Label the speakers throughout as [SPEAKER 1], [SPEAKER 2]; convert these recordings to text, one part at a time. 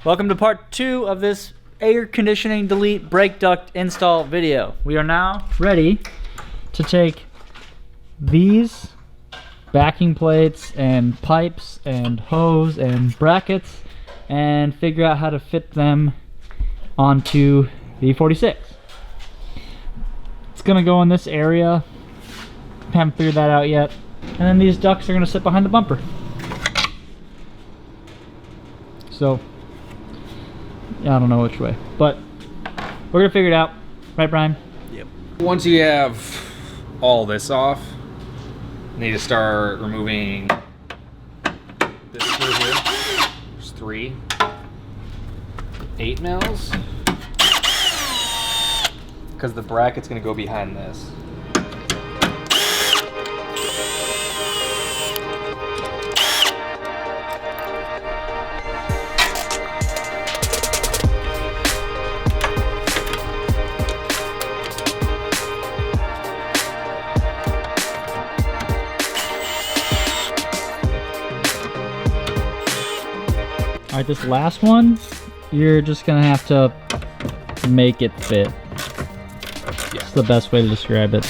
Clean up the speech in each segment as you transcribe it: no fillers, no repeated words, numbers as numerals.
[SPEAKER 1] Welcome to part 2 of this air conditioning delete brake duct install video. We are now ready to take these backing plates and pipes and hose and brackets and figure out how to fit them onto the E46. It's gonna go in this area. Haven't figured that out yet. And then these ducts are gonna sit behind the bumper. So yeah, I don't know which way, but we're gonna figure it out, right, Brian?
[SPEAKER 2] Yep. Once you have all this off, you need to start removing this screw here. There's 3 8mm, because the bracket's gonna go behind this.
[SPEAKER 1] Alright, this last one, you're just gonna have to make it fit. Yeah. That's the best way to describe it.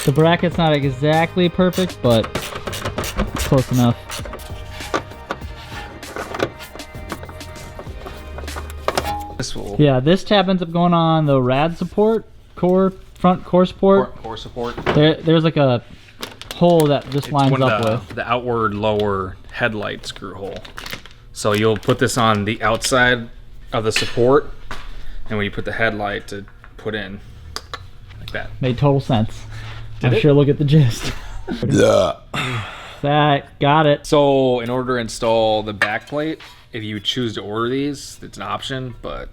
[SPEAKER 1] The bracket's not exactly perfect, but close enough.
[SPEAKER 2] This will.
[SPEAKER 1] Yeah, this tab ends up going on the rad support, front core support.
[SPEAKER 2] Core support.
[SPEAKER 1] There's like a hole that this lines up with.
[SPEAKER 2] The outward lower headlight screw hole. So you'll put this on the outside of the support, and when you put the headlight to put in, like that.
[SPEAKER 1] Made total sense.
[SPEAKER 2] Did
[SPEAKER 1] I'm
[SPEAKER 2] it?
[SPEAKER 1] sure look at the gist.
[SPEAKER 2] Yeah.
[SPEAKER 1] That, got it.
[SPEAKER 2] So in order to install the back plate, if you choose to order these, it's an option, but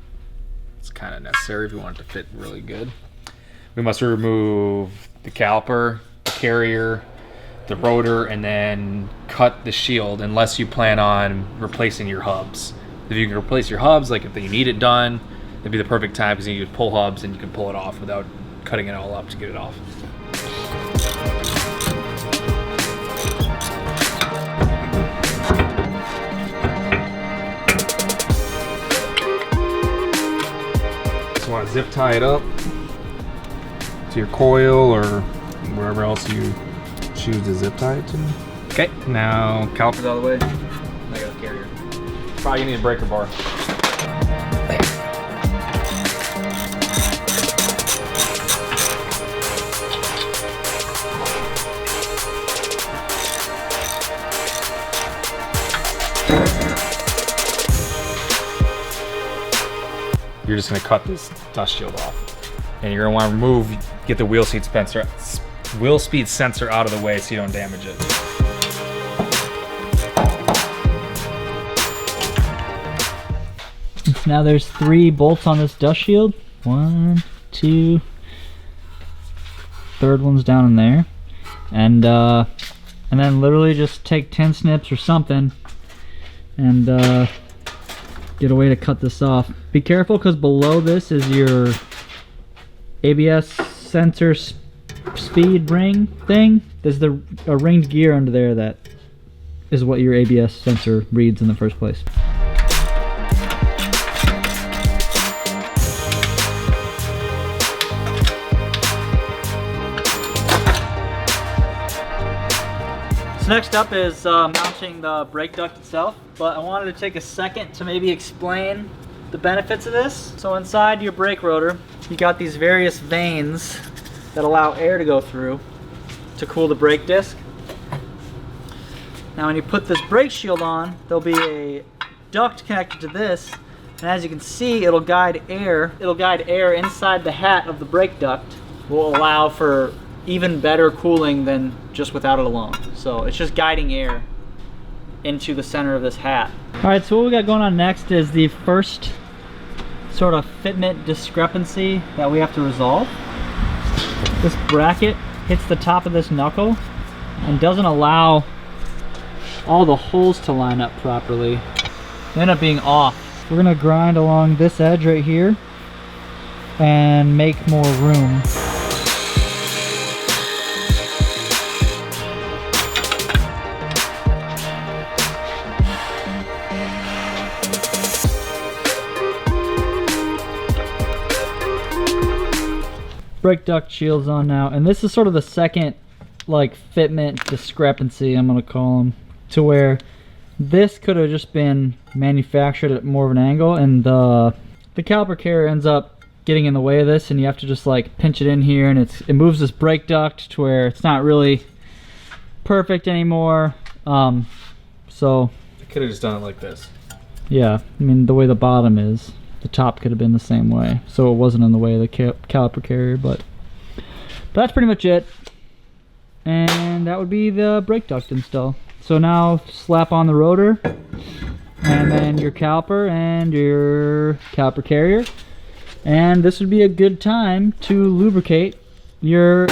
[SPEAKER 2] it's kind of necessary if you want it to fit really good. We must remove the caliper, the carrier, the rotor, and then cut the shield unless you plan on replacing your hubs. If you can replace your hubs, like if you need it done, it'd be the perfect time because you can pull hubs and you can pull it off without cutting it all up to get it off. Just want to zip tie it up to your coil or wherever else you choose to zip tie it to. Okay, now caliper's out of the way. I got a carrier. Probably need a breaker bar. You're just gonna cut this dust shield off, and you're gonna want to get the wheel speed sensor out of the way so you don't damage it.
[SPEAKER 1] Now there's 3 bolts on this dust shield. 1, 2, third one's down in there, and then literally just take 10 snips or something and get a way to cut this off. Be careful because below this is your ABS sensor speed ring thing. There's a ringed gear under there that is what your ABS sensor reads in the first place. So next up is mounting the brake duct itself, but I wanted to take a second to maybe explain the benefits of this. So inside your brake rotor, you got these various vanes that allow air to go through to cool the brake disc. Now when you put this brake shield on, there'll be a duct connected to this, and as you can see, it'll guide air inside the hat of the brake duct, will allow for even better cooling than just without it alone. So it's just guiding air into the center of this hat. Alright, so what we got going on next is the first sort of fitment discrepancy that we have to resolve. This bracket hits the top of this knuckle and doesn't allow all the holes to line up properly. They end up being off. We're gonna grind along this edge right here and make more room. brake duct shields on now, and this is sort of the second like fitment discrepancy, I'm gonna call them, to where this could have just been manufactured at more of an angle, and the caliper carrier ends up getting in the way of this, and you have to just like pinch it in here, and it moves this brake duct to where it's not really perfect anymore. So
[SPEAKER 2] I could have just done it like this.
[SPEAKER 1] yeah, I mean, the way the bottom is, the top could have been the same way, so it wasn't in the way of the caliper carrier. But that's pretty much it, and that would be the brake duct install. So now slap on the rotor, and then your caliper and your caliper carrier, and this would be a good time to lubricate your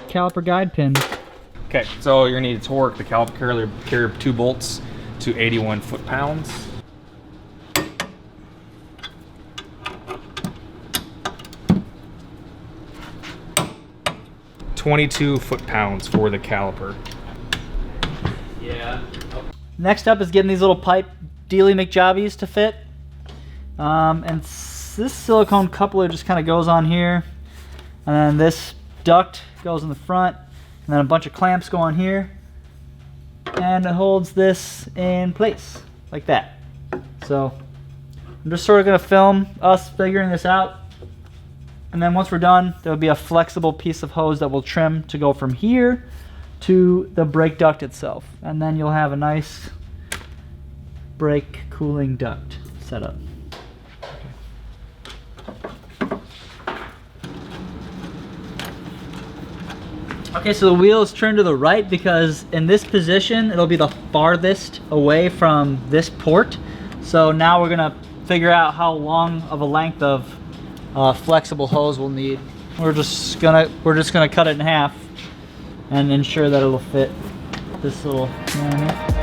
[SPEAKER 1] caliper guide pins.
[SPEAKER 2] Okay, so you're gonna need to torque the caliper carrier 2 bolts to 81 foot-pounds. $22 foot-pounds for the caliper.
[SPEAKER 1] Yeah. Next up is getting these little pipe dealy McJobbies to fit. And this silicone coupler just kind of goes on here, and then this duct goes in the front, and then a bunch of clamps go on here, and it holds this in place like that. So I'm just sort of going to film us figuring this out, and then once we're done, there'll be a flexible piece of hose that will trim to go from here to the brake duct itself, and then you'll have a nice brake cooling duct set up. Okay, so the wheel is turned to the right because in this position it'll be the farthest away from this port. So now we're gonna figure out how long of a length of flexible hose we'll need. We're just gonna cut it in half and ensure that it'll fit this little man here.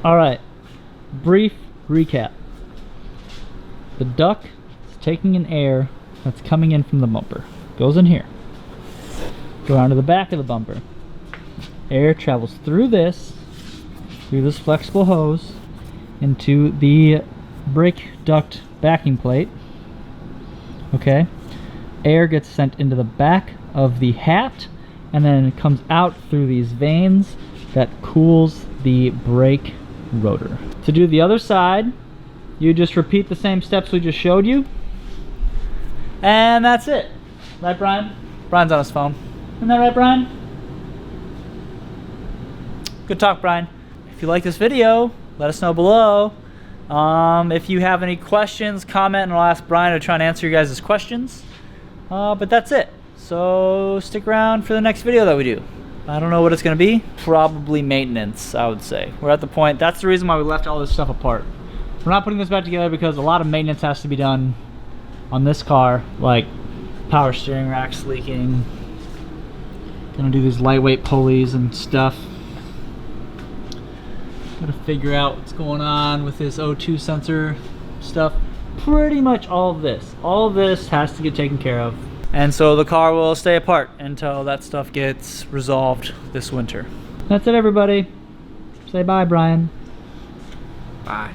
[SPEAKER 1] Alright, brief recap. The duct is taking in air that's coming in from the bumper. Goes in here. Go down to the back of the bumper. Air travels through this flexible hose, into the brake duct backing plate. Okay. Air gets sent into the back of the hat, and then it comes out through these veins that cools the brake rotor. To do the other side, you just repeat the same steps we just showed you, and that's it. Right, Brian? Brian's on his phone. Isn't that right, Brian? Good talk, Brian. If you like this video, let us know below. If you have any questions, comment, and I'll ask Brian to try and answer you guys' questions. But that's it. So stick around for the next video that we do. I don't know what it's going to be. Probably maintenance, I would say. We're at the point, that's the reason why we left all this stuff apart. We're not putting this back together because a lot of maintenance has to be done on this car, like power steering racks leaking. Gonna do these lightweight pulleys and stuff. Gotta figure out what's going on with this O2 sensor stuff. Pretty much all of this has to get taken care of. And so the car will stay apart until that stuff gets resolved this winter. That's it, everybody. Say bye, Brian.
[SPEAKER 2] Bye.